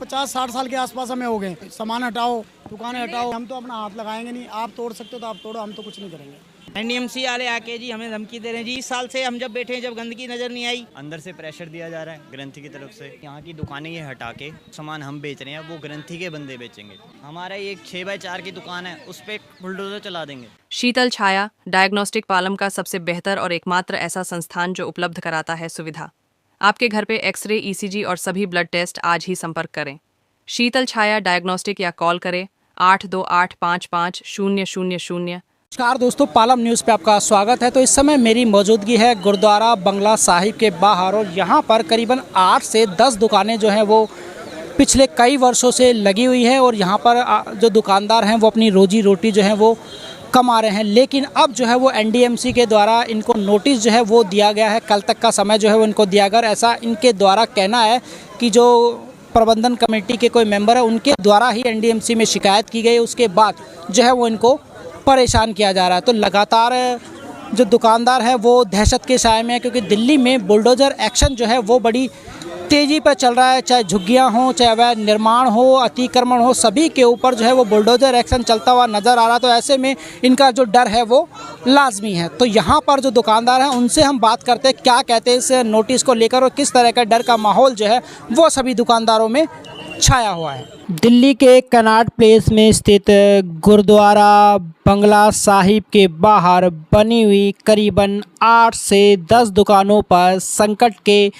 50-60 साल के आसपास हमें हो गए। सामान हटाओ, दुकानें हटाओ, हम तो अपना हाथ लगाएंगे नहीं। आप तोड़ सकते हो तो आप तोड़ो, हम तो कुछ नहीं करेंगे। एनडीएमसी वाले आके जी हमें धमकी दे रहे हैं जी। इस साल से हम जब बैठे हैं, जब गंदगी नजर नहीं आई। अंदर से प्रेशर दिया जा रहा है ग्रंथी की तरफ से। यहाँ की दुकानें ये हटा के सामान हम बेच रहे हैं, वो ग्रंथी के बंदे बेचेंगे। हमारा ये 6x4 की दुकान है, उस पर बुलडोजर चला देंगे। शीतल छाया डायग्नोस्टिक पालम का सबसे बेहतर और एकमात्र ऐसा संस्थान जो उपलब्ध कराता है सुविधा। आपके घर पे एक्सरे, ईसीजी और सभी ब्लड टेस्ट आज ही संपर्क करें। शीतल छाया डायग्नोस्टिक या कॉल करें 82855000। नमस्कार दोस्तों, पालम न्यूज़ पे आपका स्वागत है। तो इस समय मेरी मौजूदगी है गुरुद्वारा बंगला साहिब के बाहर और यहाँ पर करीबन 8 से 10 दुकानें जो हैं वो पिछले कई वर्षों से लगी हुई है और यहाँ पर जो दुकानदार हैं वो अपनी रोजी रोटी जो है वो कमा रहे हैं। लेकिन अब जो है वो एनडीएमसी के द्वारा इनको नोटिस जो है वो दिया गया है, कल तक का समय जो है वो इनको दिया गया। ऐसा इनके द्वारा कहना है कि जो प्रबंधन कमेटी के कोई मेंबर है उनके द्वारा ही एनडीएमसी में शिकायत की गई, उसके बाद जो है वो इनको परेशान किया जा रहा है। तो लगातार जो दुकानदार है वो दहशत के साए में है, क्योंकि दिल्ली में बुलडोज़र एक्शन जो है वो बड़ी तेज़ी पर चल रहा है। चाहे झुग्गियाँ हों, चाहे वह निर्माण हो, अतिक्रमण हो, सभी के ऊपर जो है वो बुलडोज़र एक्शन चलता हुआ नज़र आ रहा। तो ऐसे में इनका जो डर है वो लाजमी है। तो यहाँ पर जो दुकानदार हैं उनसे हम बात करते हैं क्या कहते हैं इस नोटिस को लेकर और किस तरह का डर का माहौल जो है वो सभी दुकानदारों में छाया हुआ है। दिल्ली के कनॉट प्लेस में स्थित गुरुद्वारा बंगला साहिब के बाहर बनी हुई करीबन 8 से 10 दुकानों पर संकट के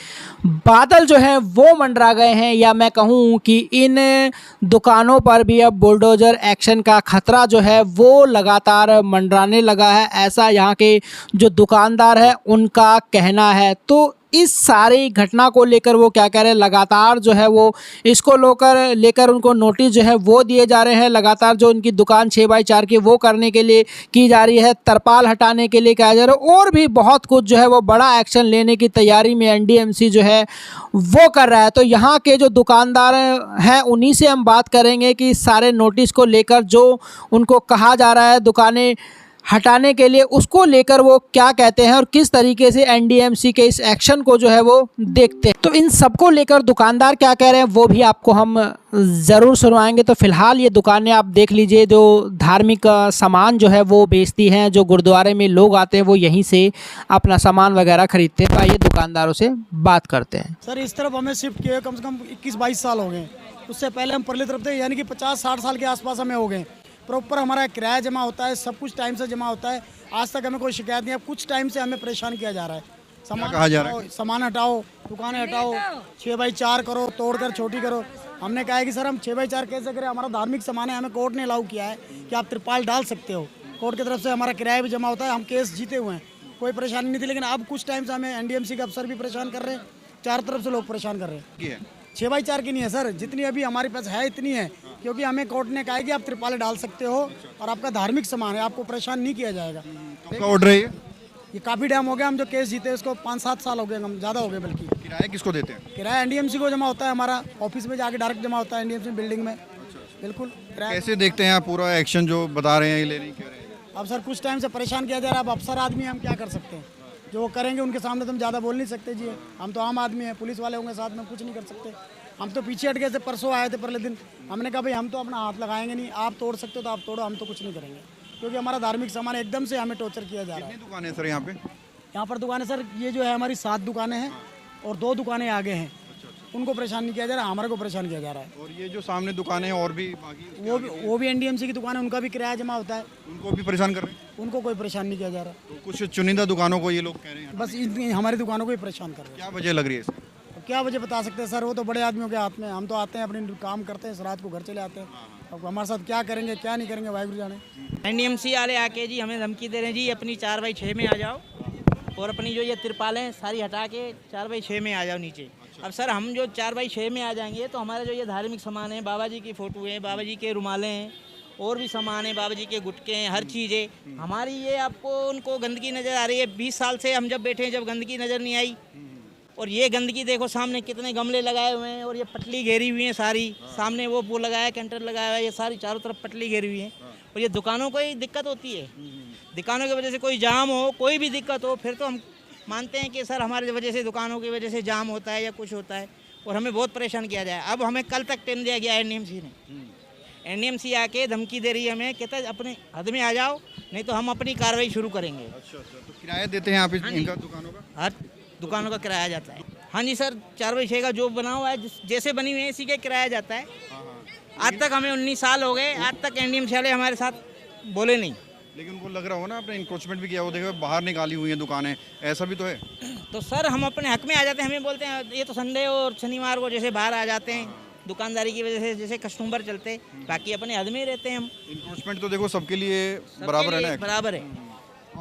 बादल जो हैं वो मंडरा गए हैं, या मैं कहूँ कि इन दुकानों पर भी अब बुलडोज़र एक्शन का खतरा जो है वो लगातार मंडराने लगा है, ऐसा यहाँ के जो दुकानदार हैं उनका कहना है। तो इस सारी घटना को लेकर वो क्या कह रहे हैं, लगातार जो है वो इसको लेकर उनको नोटिस जो है वो दिए जा रहे हैं। लगातार जो उनकी दुकान 6x4 की वो करने के लिए की जा रही है, तरपाल हटाने के लिए कहा जा रहा है, और भी बहुत कुछ जो है वो बड़ा एक्शन लेने की तैयारी में एनडीएमसी जो है वो कर रहा है। तो यहाँ के जो दुकानदार हैं उन्हीं से हम बात करेंगे कि सारे नोटिस को लेकर जो उनको कहा जा रहा है दुकानें हटाने के लिए, उसको लेकर वो क्या कहते हैं और किस तरीके से एनडीएमसी के इस एक्शन को जो है वो देखते हैं। तो इन सबको लेकर दुकानदार क्या कह रहे हैं वो भी आपको हम ज़रूर सुनवाएंगे। तो फिलहाल ये दुकानें आप देख लीजिए, जो धार्मिक सामान जो है वो बेचती हैं, जो गुरुद्वारे में लोग आते हैं वो यहीं से अपना सामान वगैरह खरीदते हैं। तो आइए दुकानदारों से बात करते हैं। सर, इस तरफ हमें शिफ्ट किए कम से कम 21-22 साल हो गए। उससे पहले हम परली तरफ थे, यानी कि 50-60 साल के आसपास हमें हो गए। प्रॉपर हमारा किराया जमा होता है, सब कुछ टाइम से जमा होता है। आज तक हमें कोई शिकायत नहीं है। कुछ टाइम से हमें परेशान किया जा रहा है। सामान हटाओ, दुकानें हटाओ, 6x4 करो, तोड़कर छोटी करो। हमने कहा है कि सर हम 6x4 कैसे करें, हमारा धार्मिक सामान है, हमें कोर्ट ने अलाउ किया है कि आप तिरपाल डाल सकते हो। कोर्ट की तरफ से हमारा किराया भी जमा होता है, हम केस जीते हुए हैं, कोई परेशानी नहीं थी। लेकिन अब कुछ टाइम से हमें एनडीएमसी के अफसर भी परेशान कर रहे हैं, चारों तरफ से लोग परेशान कर रहे हैं। 6x4 की नहीं है सर, जितनी अभी हमारे पास है इतनी है, क्योंकि हमें कोर्ट ने कहा है कि आप तिरपालें डाल सकते हो और आपका धार्मिक सामान है, आपको परेशान नहीं किया जाएगा। आपका ऑर्डर है ये काफ़ी टाइम हो गया, हम जो केस जीते उसको 5-7 साल हो गए, हम ज़्यादा हो गए बल्कि। किराया किसको देते हैं? किराया एनडीएमसी को जमा होता है, हमारा ऑफिस में जाके डायरेक्ट जमा होता है एनडीएमसी बिल्डिंग में। बिल्कुल। कैसे देखते हैं आप पूरा एक्शन जो बता रहे हैं ये ले नहीं कह रहे हैं? अब सर कुछ टाइम से परेशान किया जा रहा है। अब अफसर आदमी हम क्या कर सकते हैं, जो वो करेंगे उनके सामने तो हम ज़्यादा बोल नहीं सकते जी। हम तो आम आदमी हैं, पुलिस वाले होंगे साथ में, कुछ नहीं कर सकते। हम तो पीछे हट गए थे, परसों आए थे पहले दिन। हमने कहा भाई हम तो अपना हाथ लगाएंगे नहीं, आप तोड़ सकते हो तो आप तोड़ो, हम तो कुछ नहीं करेंगे, क्योंकि हमारा धार्मिक सामान एकदम से हमें टॉर्चर किया जा रहा है। कितनी दुकानें सर यहाँ पे? यहाँ पर दुकानें सर ये जो है हमारी 7 दुकानें हैं और 2 दुकानें आगे हैं। उनको परेशान नहीं किया जा रहा, हमारे को परेशान किया जा रहा है। और ये जो सामने दुकानें हैं और भी बाकी वो भी एनडीएमसी की दुकान है, उनका भी किराया जमा होता है, उनको भी परेशान कर रहे हैं? उनको कोई परेशान नहीं किया जा रहा। तो कुछ चुनिंदा दुकानों को ये लोग कह रहे हैं बस हमारी दुकानों को ही परेशान कर रहे हैं। क्या वजह लग रही है इसकी? क्या वजह बता सकते हैं सर, वो तो बड़े आदमियों के हाथ में। हम तो आते हैं अपने काम करते हैं, रात को घर चले आते हैं। अब हमारे साथ क्या करेंगे क्या नहीं करेंगे वाहिगुरु जाने। एनडीएमसी वाले आके जी हमें धमकी दे रहे हैं जी, अपनी 4x6 में आ जाओ और अपनी जो ये तिरपालें सारी हटा के 4x6 में आ जाओ नीचे। अब सर हम जो 4x6 में आ जाएंगे तो हमारा जो ये धार्मिक सामान है, बाबा जी की फ़ोटो है, बाबा जी के रुमालें हैं, और भी सामान है, बाबा जी के गुटके हैं, हर चीज़ है हमारी। ये आपको उनको गंदगी नज़र आ रही है। 20 साल से हम जब बैठे हैं, जब गंदगी नज़र नहीं आई। और ये गंदगी देखो, सामने कितने गमले लगाए हुए हैं और ये पटली घेरी हुई है सारी। सामने वो लगाया है, कैंटर लगाया हुआ है, ये सारी चारों तरफ पटली घेरी हुई है। और ये दुकानों को ही दिक्कत होती है। दुकानों की वजह से कोई जाम हो, कोई भी दिक्कत हो, फिर तो हम मानते हैं कि सर हमारी वजह से, दुकानों की वजह से जाम होता है या कुछ होता है। और हमें बहुत परेशान किया जाए। अब हमें कल तक टाइम दिया गया एनडीएमसी ने, एनडीएमसी आके धमकी दे रही है हमें, कहता है अपने हद में आ जाओ नहीं तो हम अपनी कार्रवाई शुरू करेंगे। अच्छा, तो किराया देते हैं आप इनका दुकानों का? हर दुकानों का किराया जाता है। हाँ जी सर, 4/6 का जो बना हुआ है जैसे बनी हुई है इसी का किराया जाता है। आज तक हमें 19 साल हो गए, आज तक एनडीएमसी वाले हमारे साथ बोले नहीं। लेकिन उनको लग रहा हो ना आपने इंक्रोचमेंट भी किया, वो देखो बाहर निकाली हुई हैं दुकानें, ऐसा भी तो है। तो सर हम अपने हक में आ जाते हैं, हमें बोलते हैं ये तो संडे और शनिवार को जैसे बाहर आ जाते हैं दुकानदारी की वजह से, जैसे कस्टमर चलते, बाकी अपने हद में ही रहते हैं हम। इंक्रोचमेंट तो देखो सबके लिए बराबर है ना, बराबर है।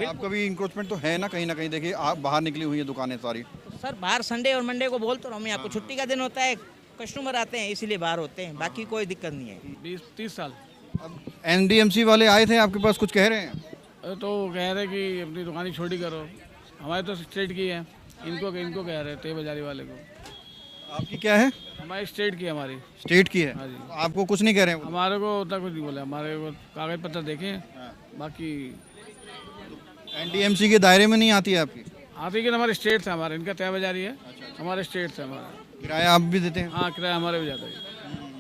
आपका भी इंक्रोचमेंट तो है ना कहीं देखिए आप बाहर निकली हुई है दुकानें सारी। तो सर बाहर संडे और मंडे को बोलते रहो मैं आपको, छुट्टी का दिन होता है, कस्टमर आते हैं इसीलिए बाहर होते हैं, बाकी कोई दिक्कत नहीं है। 20-30 साल। अब एनडीएमसी वाले आए थे आपके पास, कुछ कह रहे हैं? तो कह रहे कि अपनी दुकान छोटी करो, हमारे तो स्टेट की है, इनको कह रहे थे बाजारी वाले को। आपकी क्या है? हमारी स्टेट की है, हमारी स्टेट की है। हाँ जी। आपको कुछ नहीं कह रहे हैं? हमारे को उतना कुछ नहीं बोला, हमारे को कागज पत्र देखे, बाकी एनडीएमसी के दायरे में नहीं आती है आपकी? आती कि हमारे स्टेट से, हमारे इनका तय बाजारी है, हमारे स्टेट से हमारा। किराया आप भी देते हैं? हाँ, किराया हमारे भी जाता है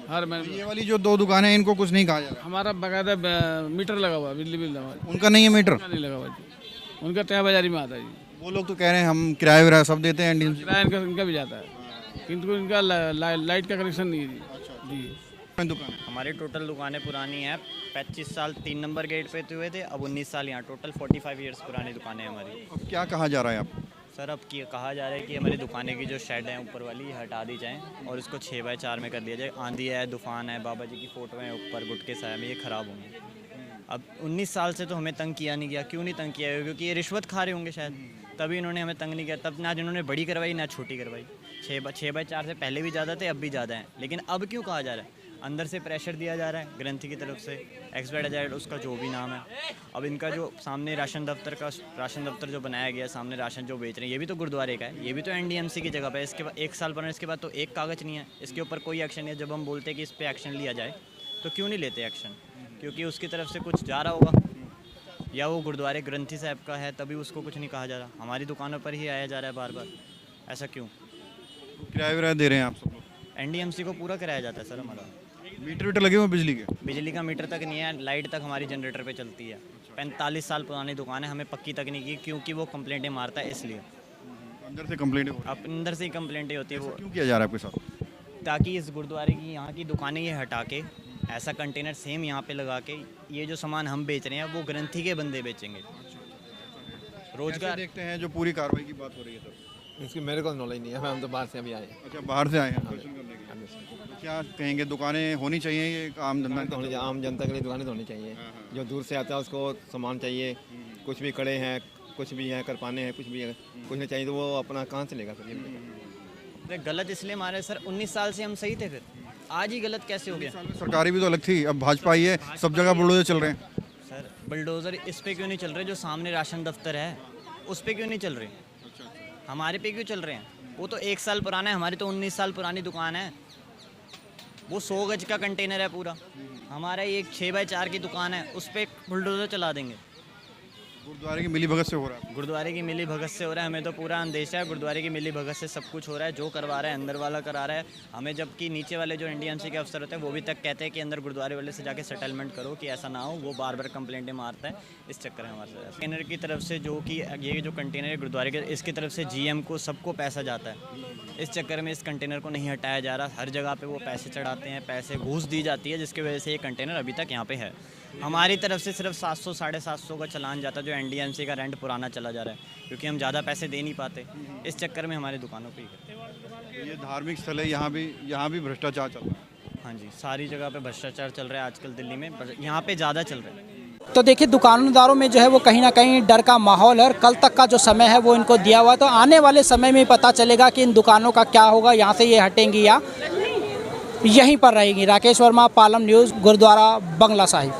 हर महीने। ये वाली जो 2 दुकानें हैं इनको कुछ नहीं कहा जा रहा? हमारा बाकायदा मीटर लगा हुआ है, बिजली बिल हमारा। उनका नहीं है मीटर? नहीं लगा हुआ जी, उनका तय बाजारी में आता है जी। वो लोग तो कह रहे हैं हम किराया विराया सब देते हैं एनडीएमसी। किराया इनका भी जाता है, किंतु इनका लाइट का कनेक्शन नहीं है जी। दुकान हमारी टोटल दुकानें पुरानी हैं, 25 साल 3 नंबर गेट पे हुए थे, अब 19 साल यहाँ, टोटल 45 ईयर्स पुरानी दुकानें हैं हमारी। अब क्या कहा जा रहा है आपको? सर अब कहा जा रहा है कि हमारी दुकानें की जो शेड है ऊपर वाली हटा दी जाए और इसको 6x4 में कर दिया जाए। आंधी है, तूफान है, बाबा जी की फ़ोटो है ऊपर, गुटके साया में, ये ख़राब होंगे। अब 19 साल से तो हमें तंग किया नहीं गया, क्यों नहीं तंग किया है? क्योंकि ये रिश्वत खा रहे होंगे शायद, तभी इन्होंने हमें तंग नहीं किया। तब ना जिन्होंने बड़ी करवाई ना छोटी करवाई। 6x4 से पहले भी ज़्यादा थे, अब भी ज़्यादा हैं, लेकिन अब क्यों कहा जा रहा है? अंदर से प्रेशर दिया जा रहा है ग्रंथी की तरफ से, XYZ उसका जो भी नाम है। अब इनका जो सामने राशन दफ्तर जो बनाया गया, सामने राशन जो बेच रहे हैं, ये भी तो गुरुद्वारे का है, ये भी तो एनडीएमसी की जगह पे है। इसके बाद 1 साल पुराना, इसके बाद तो एक कागज़ नहीं है, इसके ऊपर कोई एक्शन नहीं है। जब हम बोलते हैं कि इस पर एक्शन लिया जाए तो क्यों नहीं लेते एक्शन? क्योंकि उसकी तरफ से कुछ जा रहा होगा, या वो गुरुद्वारे ग्रंथी साहब का है तभी उसको कुछ नहीं कहा जा रहा। हमारी दुकानों पर ही आया जा रहा है बार बार, ऐसा क्यों? किराया विराया दे रहे हैं आप सब लोग? एनडीएमसी को पूरा कराया जाता है सर हमारा। मीटर वीटर लगे हुए हैं बिजली के? बिजली का मीटर तक नहीं है, लाइट तक हमारी जनरेटर पे चलती है। 45 साल पुरानी दुकान है, हमें पक्की तक नहीं की, क्योंकि वो कंप्लेंटें मारता है इसलिए। अंदर से कंप्लेंट हो? अब अंदर से ही कंप्लेंटें होती है वो, क्यों किया जा रहा है आपके साथ? ताकि इस गुरुद्वारे की यहाँ की दुकानें ये हटा के ऐसा कंटेनर सेम यहाँ पे लगा के ये जो सामान हम बेच रहे हैं वो ग्रंथी के बंदे बेचेंगे। रोजगार देखते हैं जो पूरी कार्रवाई की बात हो रही है सर। इसकी मेरे को नॉलेज नहीं है, हम तो बाहर से अभी आए हैं। अच्छा, बाहर से आए हैं दर्शन करने के लिए। तो क्या कहेंगे, दुकानें होनी चाहिए ये आम धंधा? आम जनता के लिए दुकानें तो होनी चाहिए। जो दूर से आता है उसको सामान चाहिए, कुछ भी कड़े हैं, कुछ भी हैं, करपाने हैं, कुछ भी है, कुछ नहीं चाहिए तो वो अपना कहाँ से लेगा सर? गलत इसलिए मारे सर, 19 साल से हम सही थे, फिर आज ही गलत कैसे हो गया? सरकारी भी तो अलग थी, अब भाजपा आई है, सब जगह बुलडोजर चल रहे हैं। सर बुलडोज़र इस पे क्यों नहीं चल रहे? जो सामने राशन दफ्तर है उस पे क्यों नहीं चल रहे? हमारे पे क्यों चल रहे हैं? वो तो 1 साल पुराना है, हमारी तो 19 साल पुरानी दुकान है। वो 100 गज का कंटेनर है पूरा, हमारा ये 6x4 की दुकान है, उस पर बुलडोज़र चला देंगे। गुरुद्वारे की मिली भगत से हो रहा है? गुरुद्वारे की मिली भगत से हो रहा है, हमें तो पूरा अंदेशा है गुरुद्वारे की मिली भगत से सब कुछ हो रहा है। जो करवा रहा है अंदर वाला करा रहा है हमें, जबकि नीचे वाले जो एनडीएमसी के अफसर होते हैं वो भी तक कहते हैं कि अंदर गुरुद्वारे वाले से जाके सेटलमेंट करो कि ऐसा ना हो। वो बार बार कंप्लेंटें मारता है, इस चक्कर में हमारे साथ कंटेनर की तरफ से, जो कि ये जो कंटेनर है गुरुद्वारे के, इसकी तरफ से जीएम को सबको पैसा जाता है। इस चक्कर में इस कंटेनर को नहीं हटाया जा रहा। हर जगह पे वो पैसे चढ़ाते हैं, पैसे घूस दी जाती है, जिसकी वजह से ये कंटेनर अभी तक यहाँ पे है। हमारी तरफ से सिर्फ 700 साढ़े 700 का चलान जाता है, जो एनडीएमसी का रेंट पुराना चला जा रहा है, क्योंकि हम ज़्यादा पैसे दे नहीं पाते। इस चक्कर में हमारी दुकानों पे ही ये धार्मिक स्थल है, यहाँ भी भ्रष्टाचार चल रहा है। हाँ जी, सारी जगह पे भ्रष्टाचार चल रहा है आजकल दिल्ली में, यहाँ पे ज़्यादा चल रहा है। तो देखिए दुकानदारों में जो है वो कहीं ना कहीं डर का माहौल है और कल तक का जो समय है वो इनको दिया हुआ है। तो आने वाले समय में पता चलेगा कि इन दुकानों का क्या होगा, यहाँ से ये हटेंगी या यहीं पर रहेंगी। राकेश वर्मा, पालम न्यूज़, गुरुद्वारा बंगला साहिब।